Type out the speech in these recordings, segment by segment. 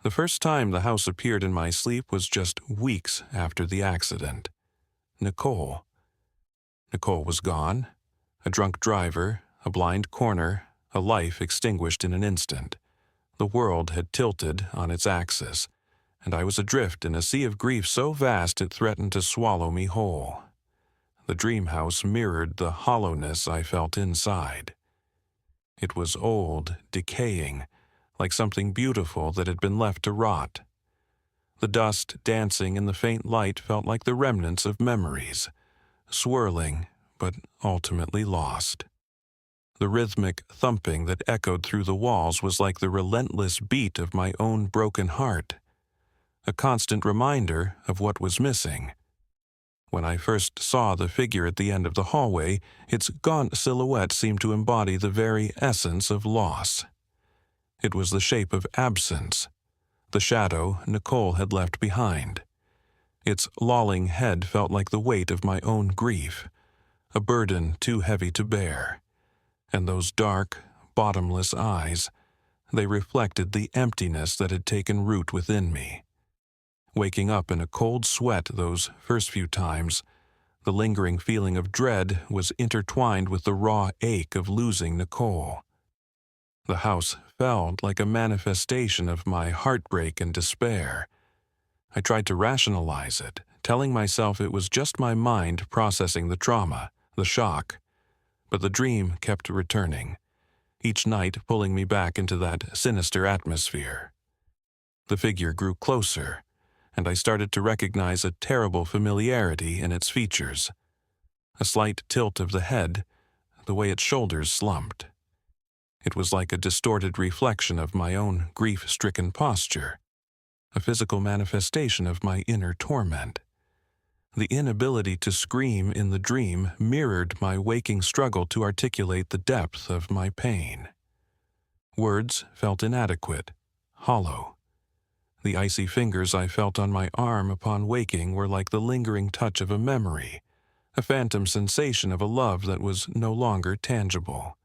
The first time the house appeared in my sleep was just weeks after the accident. Nicole. Nicole was gone. A drunk driver, a blind corner, a life extinguished in an instant. The world had tilted on its axis, and I was adrift in a sea of grief so vast it threatened to swallow me whole. The dream house mirrored the hollowness I felt inside. It was old, decaying, like something beautiful that had been left to rot. The dust dancing in the faint light felt like the remnants of memories, swirling but ultimately lost. The rhythmic thumping that echoed through the walls was like the relentless beat of my own broken heart, a constant reminder of what was missing. When I first saw the figure at the end of the hallway, its gaunt silhouette seemed to embody the very essence of loss. It was the shape of absence, the shadow Nicole had left behind. Its lolling head felt like the weight of my own grief, a burden too heavy to bear. And those dark, bottomless eyes, they reflected the emptiness that had taken root within me. Waking up in a cold sweat those first few times, the lingering feeling of dread was intertwined with the raw ache of losing Nicole. The house felt like a manifestation of my heartbreak and despair. I tried to rationalize it, telling myself it was just my mind processing the trauma, the shock. But the dream kept returning, each night pulling me back into that sinister atmosphere. The figure grew closer, and I started to recognize a terrible familiarity in its features. A slight tilt of the head, the way its shoulders slumped. It was like a distorted reflection of my own grief-stricken posture, a physical manifestation of my inner torment. The inability to scream in the dream mirrored my waking struggle to articulate the depth of my pain. Words felt inadequate, hollow. The icy fingers I felt on my arm upon waking were like the lingering touch of a memory, a phantom sensation of a love that was no longer tangible.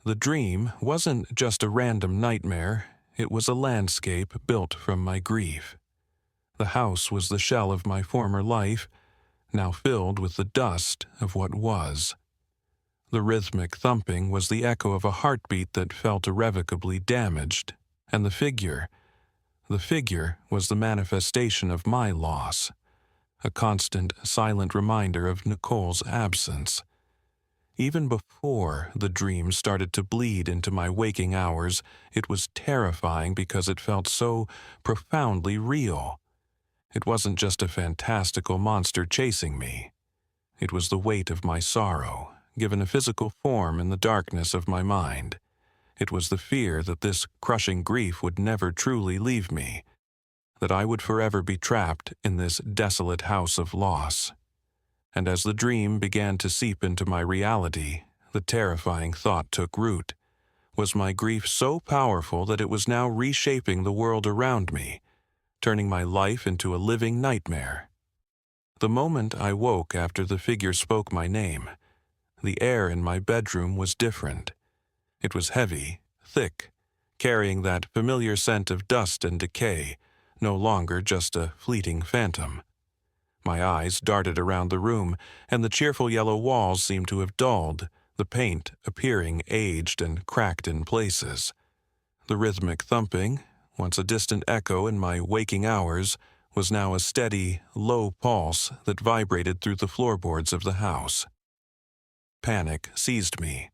The dream wasn't just a random nightmare, it was a landscape built from my grief. The house was the shell of my former life, now filled with the dust of what was. The rhythmic thumping was the echo of a heartbeat that felt irrevocably damaged, and the figure was the manifestation of my loss, a constant, silent reminder of Nicole's absence. Even before the dream started to bleed into my waking hours, it was terrifying because it felt so profoundly real. It wasn't just a fantastical monster chasing me. It was the weight of my sorrow, given a physical form in the darkness of my mind. It was the fear that this crushing grief would never truly leave me, that I would forever be trapped in this desolate house of loss. And as the dream began to seep into my reality, the terrifying thought took root. Was my grief so powerful that it was now reshaping the world around me, turning my life into a living nightmare? The moment I woke after the figure spoke my name, the air in my bedroom was different. It was heavy, thick, carrying that familiar scent of dust and decay, no longer just a fleeting phantom. My eyes darted around the room, and the cheerful yellow walls seemed to have dulled, the paint appearing aged and cracked in places. The rhythmic thumping, once a distant echo in my waking hours, was now a steady, low pulse that vibrated through the floorboards of the house. Panic seized me.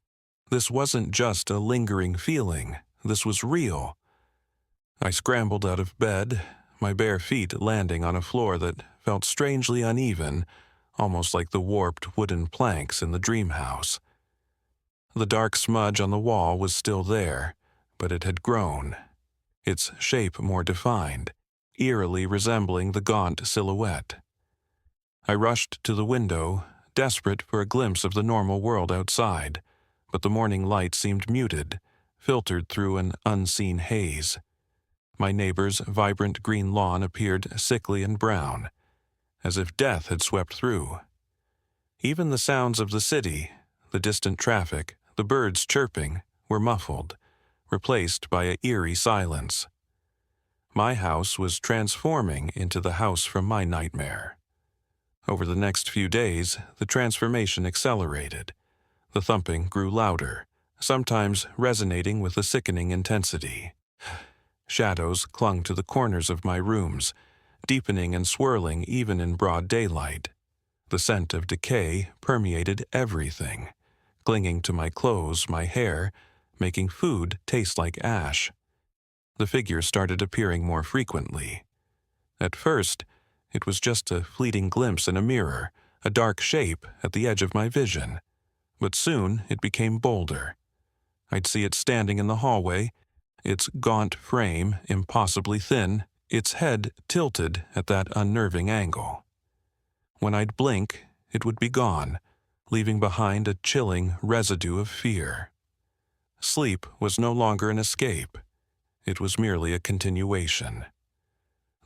This wasn't just a lingering feeling, this was real. I scrambled out of bed, my bare feet landing on a floor that felt strangely uneven, almost like the warped wooden planks in the dream house. The dark smudge on the wall was still there, but it had grown, its shape more defined, eerily resembling the gaunt silhouette. I rushed to the window, desperate for a glimpse of the normal world outside, but the morning light seemed muted, filtered through an unseen haze. My neighbor's vibrant green lawn appeared sickly and brown, as if death had swept through. Even the sounds of the city, the distant traffic, the birds chirping, were muffled, replaced by an eerie silence. My house was transforming into the house from my nightmare. Over the next few days, the transformation accelerated. The thumping grew louder, sometimes resonating with a sickening intensity. Shadows clung to the corners of my rooms, deepening and swirling even in broad daylight. The scent of decay permeated everything, clinging to my clothes, my hair, making food taste like ash. The figure started appearing more frequently. At first, it was just a fleeting glimpse in a mirror, a dark shape at the edge of my vision. But soon it became bolder. I'd see it standing in the hallway, its gaunt frame impossibly thin, its head tilted at that unnerving angle. When I'd blink, it would be gone, leaving behind a chilling residue of fear. Sleep was no longer an escape. It was merely a continuation.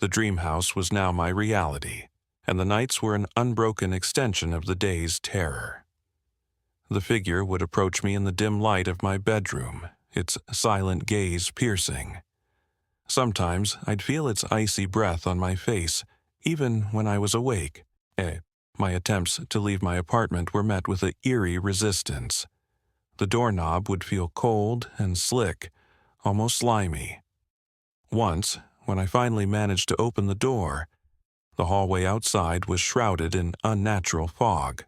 The dream house was now my reality, and the nights were an unbroken extension of the day's terror. The figure would approach me in the dim light of my bedroom, its silent gaze piercing. Sometimes I'd feel its icy breath on my face, even when I was awake. My attempts to leave my apartment were met with an eerie resistance. The doorknob would feel cold and slick, almost slimy. Once, when I finally managed to open the door, the hallway outside was shrouded in unnatural fog.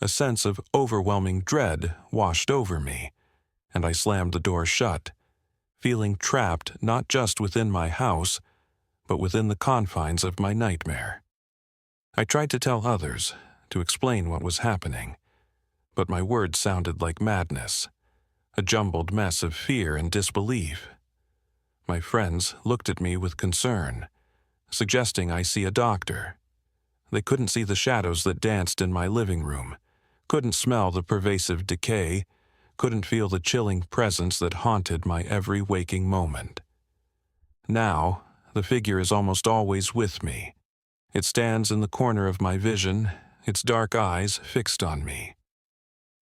A sense of overwhelming dread washed over me, and I slammed the door shut, feeling trapped not just within my house, but within the confines of my nightmare. I tried to tell others, to explain what was happening, but my words sounded like madness, a jumbled mess of fear and disbelief. My friends looked at me with concern, suggesting I see a doctor. They couldn't see the shadows that danced in my living room, couldn't smell the pervasive decay, couldn't feel the chilling presence that haunted my every waking moment. Now, the figure is almost always with me. It stands in the corner of my vision, its dark eyes fixed on me.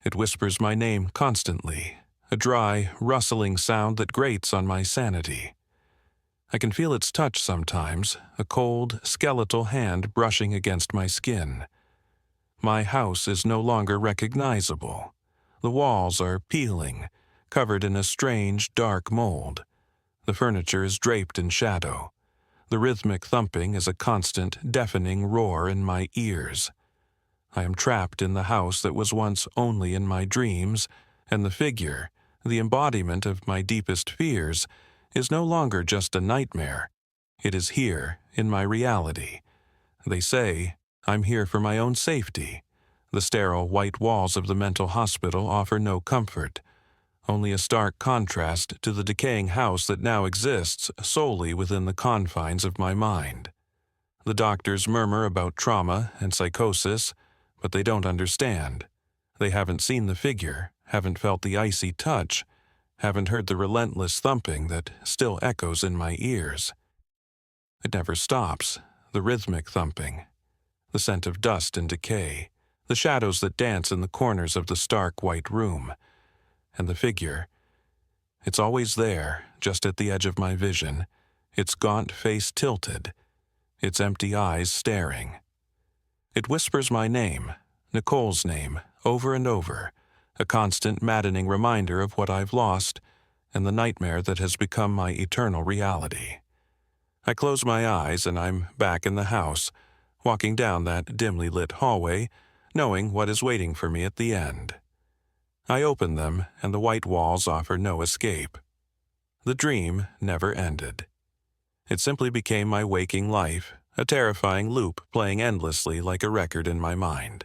It whispers my name constantly, a dry, rustling sound that grates on my sanity. I can feel its touch sometimes, a cold, skeletal hand brushing against my skin. My house is no longer recognizable. The walls are peeling, covered in a strange, dark mold. The furniture is draped in shadow. The rhythmic thumping is a constant, deafening roar in my ears. I am trapped in the house that was once only in my dreams, and the figure, the embodiment of my deepest fears, is no longer just a nightmare. It is here, in my reality. They say, I'm here for my own safety. The sterile white walls of the mental hospital offer no comfort, only a stark contrast to the decaying house that now exists solely within the confines of my mind. The doctors murmur about trauma and psychosis, but they don't understand. They haven't seen the figure, haven't felt the icy touch, haven't heard the relentless thumping that still echoes in my ears. It never stops, the rhythmic thumping, the scent of dust and decay, the shadows that dance in the corners of the stark white room, and the figure. It's always there, just at the edge of my vision, its gaunt face tilted, its empty eyes staring. It whispers my name, Nicole's name, over and over, a constant maddening reminder of what I've lost and the nightmare that has become my eternal reality. I close my eyes and I'm back in the house, walking down that dimly lit hallway, knowing what is waiting for me at the end. I open them, and the white walls offer no escape. The dream never ended. It simply became my waking life, a terrifying loop playing endlessly like a record in my mind.